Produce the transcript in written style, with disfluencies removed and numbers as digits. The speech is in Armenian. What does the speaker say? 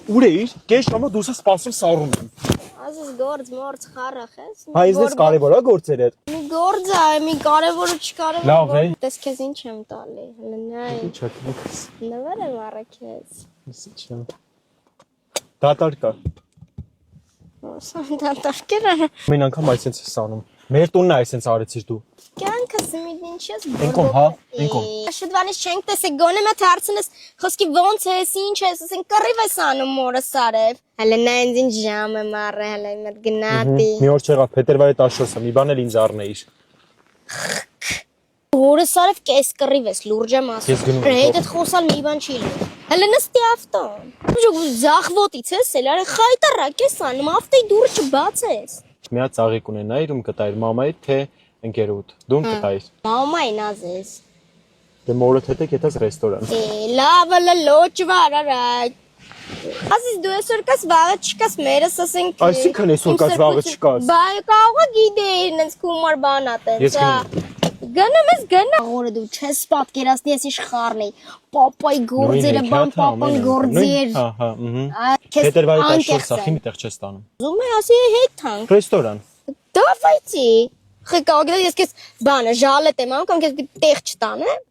Ուր էիր, կես ժամը դուրս ես սպասում սառում եմ։ Ասես գործ մորց խարախ ես։ Հայ ես կարևոր է գործերը։ Մի գործ է, մի կարևորը չկարևոր։ Լավ է։ Տես քեզ ինչ եմ տալի։ Հələ նայ։ Ինչ է դուքս։ Նվեր եմ առաքեց։ Ինչ։ Դատար կա։ Ոսան դատարկերը։ Մեն անգամ այսպես ես անում։ Մեր տունն է այսպես արեցիր դու։ Կյանքս մի ինչ ես Ինքոմ, հա, ինքոմ։ Շուտվանից չենք տեսել, գոնե մա հարցնես, խոսքի ոնց ես, ինչ ես, ասեն կռիվ ես անում մորս արև։ Հələ նա ինձ ինչ ժամ եմ առել, հələ իմ հետ գնատի։ Մի օր չեղավ փետրվարի 14-ը, մի բան էլ ինձ առնեիր։ Որս արև կես կռիվ ես, լուրջ եմ ասում։ Հետդ խոսալ մի բան չի լինի։ Հələ նստի ավտոն։ Ու զախվոտից ես, էլ արի խայտարակ ես անում, ավտոյի դուռը չբացես։ Մի հատ ծաղիկ ունենայիր, ում կտայիր մամայի թե ընկերուդ։ Դու կտայիր։ Մամային ազես։ Դե մորդ հետ եք եթաս ռեստորան։ Լավ լոճ վարարա։ Ասես դու այսօր կաս վաղը չկաս մերս ասենք։ Այսինքն այսօր կաս վաղը չկաս։ Բայ կարող է գիտեի ինձ կումար բան ատենց։ Ես գնում։ Գնամ ես գնա։ Աղորը դու չես պատկերացնի ես ինչ խառն էի։ Պապայի գործերը բան պապան գործեր։ Հա, Փետրվարի 14-ը խիմի տեղ չես տանում։ Ուզում ես ասի հետ թանկ։ Ռեստորան։ Դավայցի։ Խիկա գիտես ես քեզ բանը ժալետ եմ անում կամ քեզ տեղ չտանեմ։